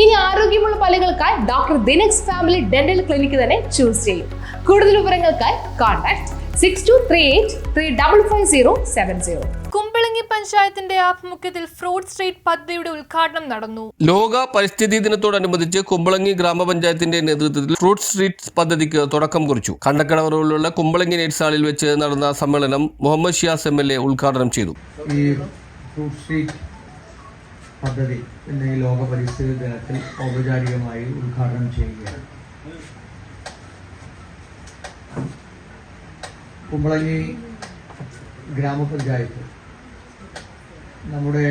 ഇനി ആരോഗ്യമുള്ള പല്ലുകൾക്കായി doctor ദിനക്സ് family dental clinic തന്നെ ചൂസ് ചെയ്യും. കൂടുതൽ വിവരങ്ങൾക്കായി കോൺടാക്ട് 6238355070. കുമ്പളങ്ങി പഞ്ചായത്തിന്റെ ആഭിമുഖ്യത്തിൽ ഫ്രൂട്ട് സ്ട്രീറ്റ് പദ്ധതിയുടെ ഉദ്ഘാടനം നടന്നു. ലോക പരിസ്ഥിതി ദിനത്തോടനുബന്ധിച്ച് കുമ്പളങ്ങി ഗ്രാമപഞ്ചായത്തിന്റെ നേതൃത്വത്തിൽ ഫ്രൂട്ട് സ്ട്രീറ്റ് പദ്ധതിക്ക് തുടക്കം കുറിച്ചു. കണ്ടക്കടവ് റോഡിലുള്ള കുമ്പളങ്ങി നെയ്റ്റ് ഹാളിൽ വെച്ച് നടന്ന സമ്മേളനം മുഹമ്മദ് ഷിയാസ് MLA ഉദ്ഘാടനം ചെയ്തു. ഈ ഫ്രൂട്ട് സ്ട്രീറ്റ് പദ്ധതി ഇന്ന് ഈ ലോക പരിസ്ഥിതി ദിനത്തിൽ ഔപചാരികമായി ഉദ്ഘാടനം ചെയ്യുകയാണ്. കുമ്പളങ്ങി ഗ്രാമപഞ്ചായത്ത് നമ്മുടെ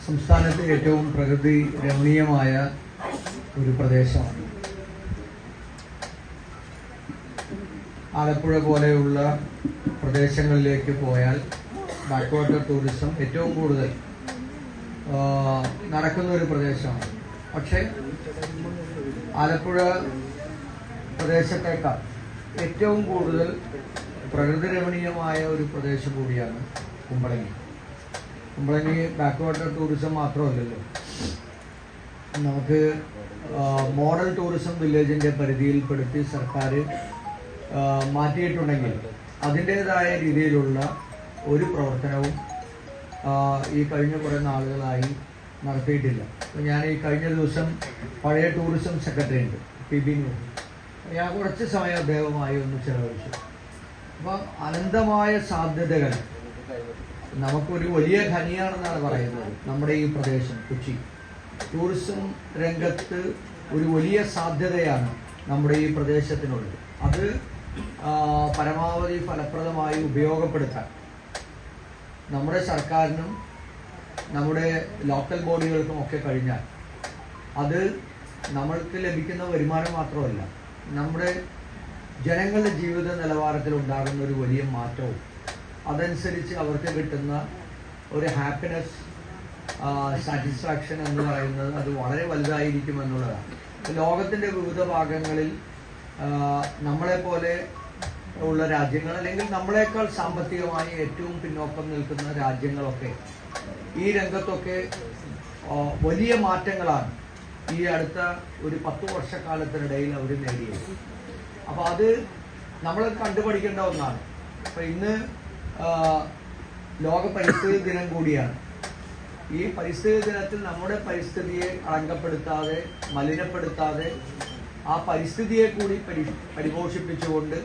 സംസ്ഥാനത്തെ ഏറ്റവും പ്രകൃതി രമണീയമായ ഒരു പ്രദേശമാണ്. ആലപ്പുഴ പോലെയുള്ള പ്രദേശങ്ങളിലേക്ക് പോയാൽ ബാക്ക് വാട്ടർ ടൂറിസം ഏറ്റവും കൂടുതൽ നടക്കുന്ന ഒരു പ്രദേശമാണ്. പക്ഷേ ആലപ്പുഴ പ്രദേശത്തേക്കാൾ ഏറ്റവും കൂടുതൽ പ്രകൃതി രമണീയമായ ഒരു പ്രദേശം കൂടിയാണ് Kumbalangi. Kumbalangi back water tourism മാത്രമല്ലല്ലോ, നമുക്ക് മോഡൽ ടൂറിസം വില്ലേജിൻ്റെ പരിധിയിൽപ്പെടുത്തി സർക്കാർ മാറ്റിയിട്ടുണ്ടെങ്കിൽ അതിൻ്റേതായ രീതിയിലുള്ള ഒരു പ്രവർത്തനവും ഈ കഴിഞ്ഞ കുറേ നാളുകളായി നടത്തിയിട്ടില്ല. ഞാൻ ഈ കഴിഞ്ഞ ദിവസം പഴയ ടൂറിസം സെക്രട്ടറി ഉണ്ട് PB നൂർ, ഞാൻ കുറച്ച് സമയം അദ്ദേഹവുമായി ഒന്ന് ചെലവഴിച്ചു. അപ്പം അനന്തമായ സാധ്യതകൾ, നമുക്കൊരു വലിയ ഖനിയാണെന്നാണ് പറയുന്നത് നമ്മുടെ ഈ പ്രദേശം കൊച്ചി. ടൂറിസം രംഗത്ത് ഒരു വലിയ സാധ്യതയാണ് നമ്മുടെ ഈ പ്രദേശത്തിനുള്ളത്. അത് പരമാവധി ഫലപ്രദമായി ഉപയോഗപ്പെടുത്താൻ നമ്മുടെ സർക്കാരിനും നമ്മുടെ ലോക്കൽ ബോഡികൾക്കും ഒക്കെ കഴിഞ്ഞാൽ അത് നമ്മൾക്ക് ലഭിക്കുന്ന വരുമാനം മാത്രമല്ല, നമ്മുടെ ജനങ്ങളുടെ ജീവിത നിലവാരത്തിൽ ഉണ്ടാകുന്ന ഒരു വലിയ മാറ്റവും അതനുസരിച്ച് അവർക്ക് കിട്ടുന്ന ഒരു ഹാപ്പിനെസ്, സാറ്റിസ്ഫാക്ഷൻ എന്ന് പറയുന്നത് അത് വളരെ വലുതായിരിക്കും എന്നുള്ളതാണ്. ലോകത്തിൻ്റെ വിവിധ ഭാഗങ്ങളിൽ നമ്മളെപ്പോലെ ഉള്ള രാജ്യങ്ങൾ അല്ലെങ്കിൽ നമ്മളെക്കാൾ സാമ്പത്തികമായി ഏറ്റവും പിന്നോക്കം നിൽക്കുന്ന രാജ്യങ്ങളൊക്കെ ഈ രംഗത്തൊക്കെ വലിയ മാറ്റങ്ങളാണ് ഈ അടുത്ത ഒരു 10 വർഷക്കാലത്തിനിടയിൽ അവർ നേടിയത്. അപ്പോൾ അത് നമ്മൾ കണ്ടുപഠിക്കേണ്ട ഒന്നാണ്. അപ്പോൾ ഇന്ന് ലോക പരിസ്ഥിതി ദിനം കൂടിയാണ്. ഈ പരിസ്ഥിതി ദിനത്തിൽ നമ്മുടെ പരിസ്ഥിതിയെ കളങ്കപ്പെടുത്താതെ, മലിനപ്പെടുത്താതെ, ആ പരിസ്ഥിതിയെ കൂടി പരിപോഷിപ്പിച്ചുകൊണ്ട്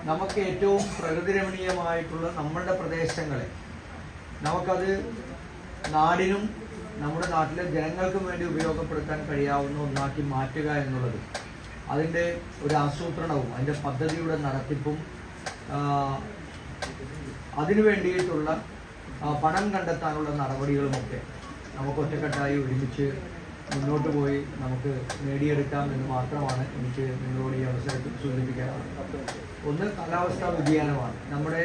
നമുക്ക് ഏറ്റവും പ്രകൃതിരമണീയമായിട്ടുള്ള നമ്മളുടെ പ്രദേശങ്ങളെ നമുക്കത് നാടിനും നമ്മുടെ നാട്ടിലെ ജനങ്ങൾക്കും വേണ്ടി ഉപയോഗപ്പെടുത്താൻ കഴിയാവുന്ന ഒന്നാക്കി മാറ്റുക എന്നുള്ളത്, അതിൻ്റെ ഒരു ആസൂത്രണവും അതിൻ്റെ പദ്ധതിയുടെ നടത്തിപ്പും അതിനു വേണ്ടിയിട്ടുള്ള പണം കണ്ടെത്താനുള്ള നടപടികളുമൊക്കെ നമുക്ക് ഒറ്റക്കെട്ടായി ഒരുമിച്ച് മുന്നോട്ട് പോയി നമുക്ക് നേടിയെടുക്കാം എന്ന് മാത്രമാണ് എനിക്ക് നിങ്ങളോട് ഈ അവസരത്തിൽ സൂചിപ്പിക്കാനുള്ളത്. ഒന്ന് കാലാവസ്ഥാ വ്യതിയാനമാണ്. നമ്മുടെ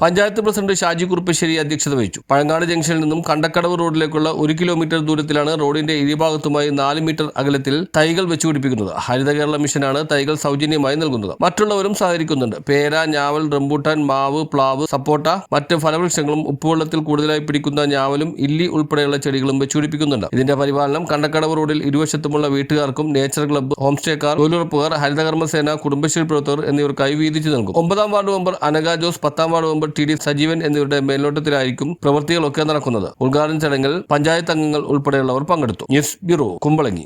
പഞ്ചായത്ത് പ്രസിഡന്റ് ഷാജി കുറുപ്പശ്ശേരി അധ്യക്ഷത വഹിച്ചു. പഴങ്ങാട് ജംഗ്ഷനിൽ നിന്നും കണ്ടക്കടവ് റോഡിലേക്കുള്ള 1 കിലോമീറ്റർ ദൂരത്തിലാണ് റോഡിന്റെ ഇരുഭാഗത്തുമായി 4 മീറ്റർ അകലത്തിൽ തൈകൾ വെച്ചുപിടിപ്പിക്കുന്നത്. ഹരിത കേരള മിഷനാണ് തൈകൾ സൗജന്യമായി നൽകുന്നത്. മറ്റുള്ളവരും സഹകരിക്കുന്നുണ്ട്. പേര, ഞാവൽ, റംബൂട്ടാൻ, മാവ്, പ്ലാവ്, സപ്പോട്ട, മറ്റ് ഫലവൃക്ഷങ്ങളും ഉപ്പുവെള്ളത്തിൽ കൂടുതലായി പിടിക്കുന്ന ഞാവലും ഇല്ലി ഉൾപ്പെടെയുള്ള ചെടികളും വെച്ചുപിടിപ്പിക്കുന്നുണ്ട്. ഇതിന്റെ പരിപാലനം കണ്ടക്കടവ് റോഡിൽ ഇരുവശത്തുമുള്ള വീട്ടുകാർക്കും നേച്ചർ ക്ലബ്ബ്, ഹോം സ്റ്റേക്കാർ, തൊഴിലുറപ്പുകാർ, ഹരിതകർമ്മസേന, കുടുംബശ്രീ പ്രവർത്തകർ എന്നിവർക്കായി വീതിച്ചു നൽകും. 9ാം വാർഡ് മെമ്പർ അനക ജോസ്, 10ാം വാർഡ് മെമ്പർ TD സജീവൻ എന്നിവരുടെ മേൽനോട്ടത്തിലായിരിക്കും പ്രവൃത്തികളൊക്കെ നടക്കുന്നത്. ഉദ്ഘാടന ചടങ്ങിൽ പഞ്ചായത്ത് അംഗങ്ങൾ ഉൾപ്പെടെയുള്ളവർ പങ്കെടുത്തു. News bureau, Kumbalangi.